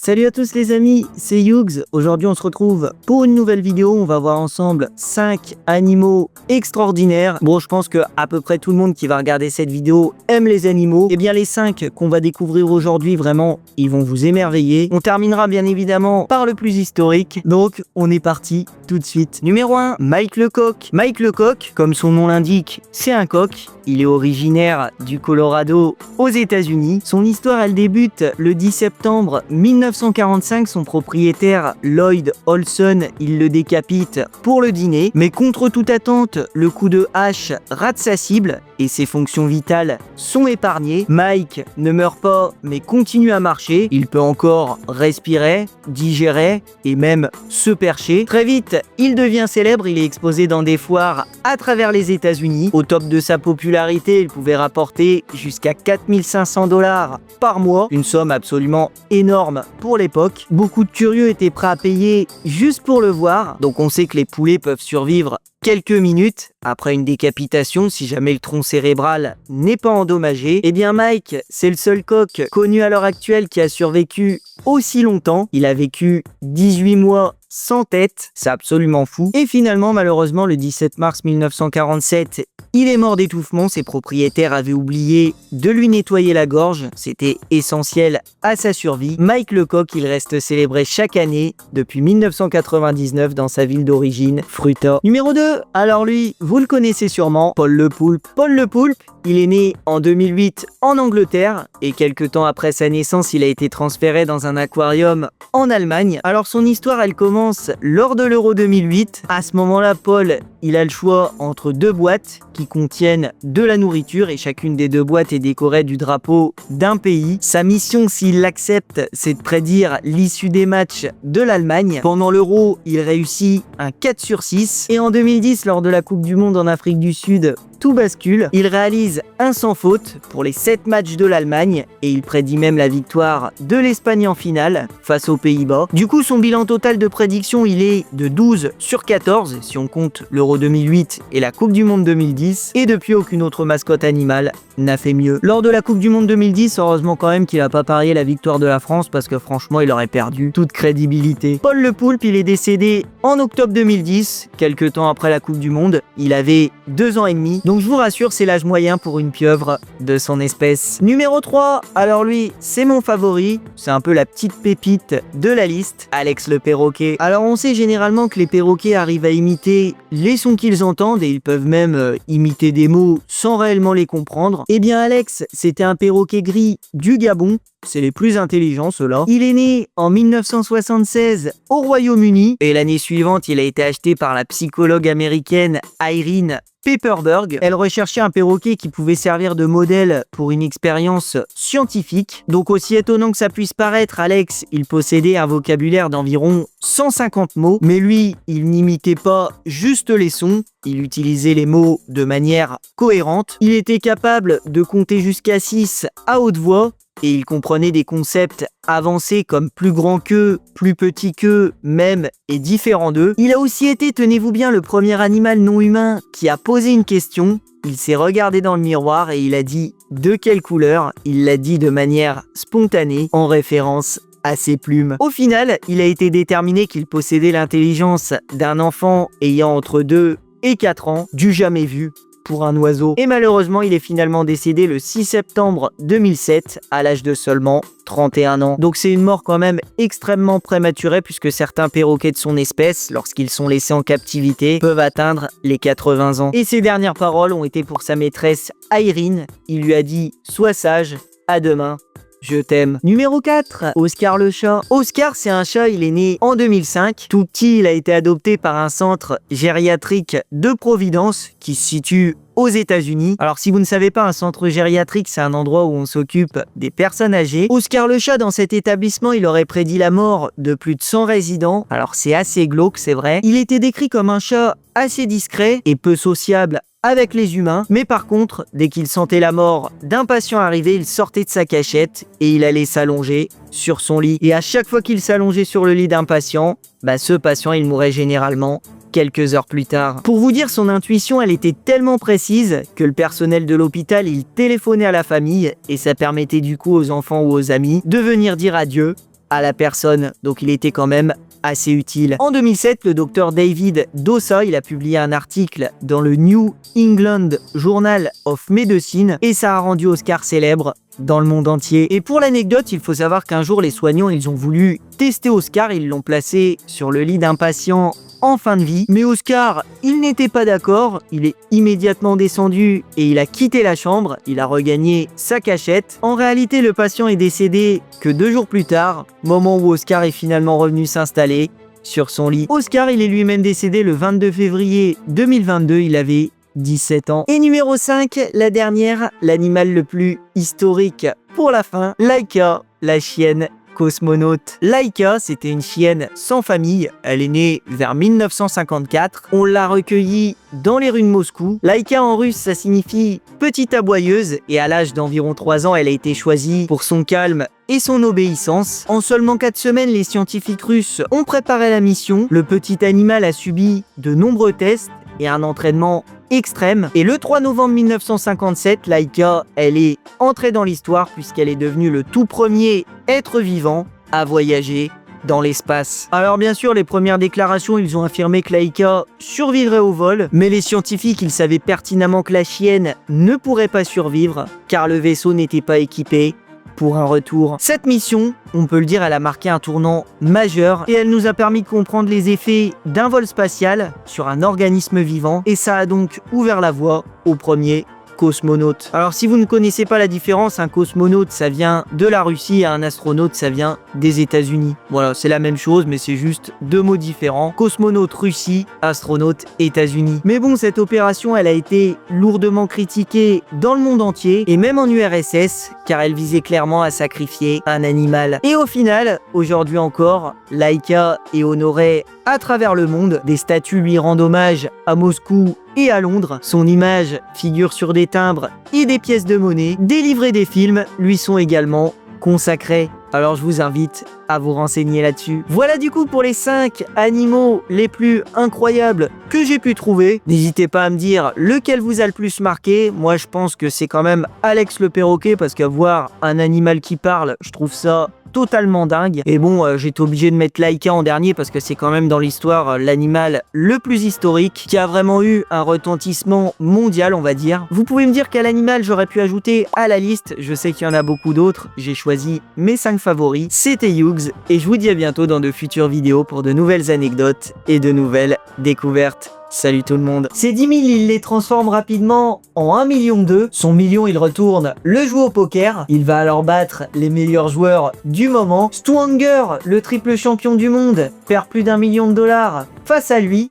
Salut à tous les amis, c'est Yugs. Aujourd'hui on se retrouve pour une nouvelle vidéo. On va voir ensemble 5 animaux extraordinaires. Bon, je pense que à peu près tout le monde qui va regarder cette vidéo aime les animaux. Et bien les 5 qu'on va découvrir aujourd'hui, vraiment, ils vont vous émerveiller. On terminera bien évidemment par le plus historique. Donc on est parti tout de suite. Numéro 1, Mike le coq. Mike le coq, comme son nom l'indique, c'est un coq. Il est originaire du Colorado aux États-Unis. Son histoire, elle débute le 10 septembre 1945. Son propriétaire, Lloyd Olson, il le décapite pour le dîner. Mais contre toute attente, le coup de hache rate sa cible et ses fonctions vitales sont épargnées. Mike ne meurt pas, mais continue à marcher. Il peut encore respirer, digérer et même se percher. Très vite, il devient célèbre. Il est exposé dans des foires à travers les États-Unis. Au top de sa popularité, il pouvait rapporter jusqu'à 4500 $ par mois, une somme absolument énorme pour l'époque. Beaucoup de curieux étaient prêts à payer juste pour le voir, donc on sait que les poulets peuvent survivre quelques minutes après une décapitation si jamais le tronc cérébral n'est pas endommagé. Et bien Mike, c'est le seul coq connu à l'heure actuelle qui a survécu aussi longtemps. Il a vécu 18 mois sans tête, c'est absolument fou. Et finalement, malheureusement, le 17 mars 1947, il est mort d'étouffement. Ses propriétaires avaient oublié de lui nettoyer la gorge. C'était essentiel à sa survie. Mike le coq, il reste célébré chaque année depuis 1999 dans sa ville d'origine, Fruita. Numéro 2, alors lui, vous le connaissez sûrement, Paul le poulpe. Paul le poulpe, il est né en 2008 en Angleterre et quelques temps après sa naissance, il a été transféré dans un aquarium en Allemagne. Alors son histoire, elle commence lors de l'Euro 2008. À ce moment-là, Paul, il a le choix entre deux boîtes qui contiennent de la nourriture et chacune des deux boîtes est décorée du drapeau d'un pays. Sa mission, s'il l'accepte, c'est de prédire l'issue des matchs de l'Allemagne. Pendant l'Euro, il réussit un 4/6 et en 2010, lors de la Coupe du Monde en Afrique du Sud, tout bascule. Il réalise un sans faute pour les 7 matchs de l'Allemagne et il prédit même la victoire de l'Espagne en finale face aux Pays-Bas. Du coup, son bilan total de prédiction, il est de 12/14 si on compte l'Euro 2008 et la Coupe du Monde 2010. Et depuis, aucune autre mascotte animale n'a fait mieux. Lors de la Coupe du Monde 2010, heureusement quand même qu'il n'a pas parié la victoire de la France parce que franchement, il aurait perdu toute crédibilité. Paul le poulpe, il est décédé en octobre 2010, quelques temps après la Coupe du Monde. Il avait 2 ans et demi. Donc je vous rassure, c'est l'âge moyen pour une pieuvre de son espèce. Numéro 3, alors lui, c'est mon favori. C'est un peu la petite pépite de la liste, Alex le perroquet. Alors on sait généralement que les perroquets arrivent à imiter les sons qu'ils entendent et ils peuvent même imiter des mots sans réellement les comprendre. Eh bien Alex, c'était un perroquet gris du Gabon. C'est les plus intelligents, ceux-là. Il est né en 1976 au Royaume-Uni et l'année suivante, il a été acheté par la psychologue américaine Irene Pepperberg. Elle recherchait un perroquet qui pouvait servir de modèle pour une expérience scientifique. Donc aussi étonnant que ça puisse paraître, Alex, il possédait un vocabulaire d'environ 150 mots, mais lui, il n'imitait pas juste les sons, il utilisait les mots de manière cohérente. Il était capable de compter jusqu'à 6 à haute voix, et il comprenait des concepts avancés comme plus grand qu'eux, plus petit qu'eux, même et différent d'eux. Il a aussi été, tenez-vous bien, le premier animal non humain qui a posé une question. Il s'est regardé dans le miroir et il a dit de quelle couleur. Il l'a dit de manière spontanée, en référence à ses plumes. Au final, il a été déterminé qu'il possédait l'intelligence d'un enfant ayant entre 2 et 4 ans, du jamais vu pour un oiseau. Et malheureusement, il est finalement décédé le 6 septembre 2007 à l'âge de seulement 31 ans. Donc c'est une mort quand même extrêmement prématurée puisque certains perroquets de son espèce, lorsqu'ils sont laissés en captivité, peuvent atteindre les 80 ans. Et ses dernières paroles ont été pour sa maîtresse Irene. Il lui a dit « Sois sage, à demain ». Je t'aime. Numéro 4, Oscar le chat. Oscar, c'est un chat, il est né en 2005. Tout petit, il a été adopté par un centre gériatrique de Providence qui se situe aux États-Unis. Alors si vous ne savez pas, un centre gériatrique, c'est un endroit où on s'occupe des personnes âgées. Oscar le chat, dans cet établissement, il aurait prédit la mort de plus de 100 résidents. Alors c'est assez glauque, c'est vrai. Il était décrit comme un chat assez discret et peu sociable avec les humains, mais par contre, dès qu'il sentait la mort d'un patient arriver, il sortait de sa cachette et il allait s'allonger sur son lit. Et à chaque fois qu'il s'allongeait sur le lit d'un patient, ce patient, il mourait généralement quelques heures plus tard. Pour vous dire, son intuition, elle était tellement précise que le personnel de l'hôpital, il téléphonait à la famille et ça permettait du coup aux enfants ou aux amis de venir dire adieu à la personne, donc il était quand même assez utile. En 2007, le docteur David Dossa, il a publié un article dans le New England Journal of Medicine et ça a rendu Oscar célèbre dans le monde entier. Et pour l'anecdote, il faut savoir qu'un jour, les soignants, ils ont voulu tester Oscar, ils l'ont placé sur le lit d'un patient en fin de vie. Mais Oscar, il n'était pas d'accord, il est immédiatement descendu et il a quitté la chambre, il a regagné sa cachette. En réalité, le patient est décédé que 2 jours plus tard, moment où Oscar est finalement revenu s'installer sur son lit. Oscar, il est lui-même décédé le 22 février 2022, il avait 17 ans. Et numéro 5, la dernière, l'animal le plus historique pour la fin, Laika, la chienne cosmonaute. Laika, c'était une chienne sans famille. Elle est née vers 1954. On l'a recueillie dans les rues de Moscou. Laika en russe, ça signifie petite aboyeuse. Et à l'âge d'environ 3 ans, elle a été choisie pour son calme et son obéissance. En seulement 4 semaines, les scientifiques russes ont préparé la mission. Le petit animal a subi de nombreux tests et un entraînement extrême. Et le 3 novembre 1957, Laika, elle est entrée dans l'histoire puisqu'elle est devenue le tout premier être vivant à voyager dans l'espace. Alors bien sûr, les premières déclarations, ils ont affirmé que Laika survivrait au vol, mais les scientifiques, ils savaient pertinemment que la chienne ne pourrait pas survivre car le vaisseau n'était pas équipé pour un retour. Cette mission, on peut le dire, elle a marqué un tournant majeur et elle nous a permis de comprendre les effets d'un vol spatial sur un organisme vivant et ça a donc ouvert la voie au premier cosmonaute. Alors si vous ne connaissez pas la différence, un cosmonaute ça vient de la Russie et un astronaute ça vient des États-Unis. Voilà, c'est la même chose mais c'est juste 2 mots différents. Cosmonaute Russie, astronaute États-Unis. Mais bon, cette opération elle a été lourdement critiquée dans le monde entier et même en URSS car elle visait clairement à sacrifier un animal. Et au final, aujourd'hui encore, Laika est honorée à travers le monde. Des statues lui rendent hommage à Moscou et à Londres. Son image figure sur des timbres et des pièces de monnaie. Des livres et des films lui sont également consacrés. Alors je vous invite à vous renseigner là-dessus. Voilà du coup pour les 5 animaux les plus incroyables que j'ai pu trouver. N'hésitez pas à me dire lequel vous a le plus marqué. Moi je pense que c'est quand même Alex le perroquet parce qu'avoir un animal qui parle, je trouve ça totalement dingue. Et bon, j'étais obligé de mettre Laika en dernier parce que c'est quand même dans l'histoire l'animal le plus historique qui a vraiment eu un retentissement mondial, on va dire. Vous pouvez me dire quel animal j'aurais pu ajouter à la liste. Je sais qu'il y en a beaucoup d'autres. J'ai choisi mes 5 favoris. C'était Hughes et je vous dis à bientôt dans de futures vidéos pour de nouvelles anecdotes et de nouvelles découvertes. Salut tout le monde. Ces 10 000, il les transforme rapidement en 1,2 million. Son million, il retourne le jouer au poker. Il va alors battre les meilleurs joueurs du moment. Stu Unger, le triple champion du monde, perd plus d'1 million de dollars face à lui.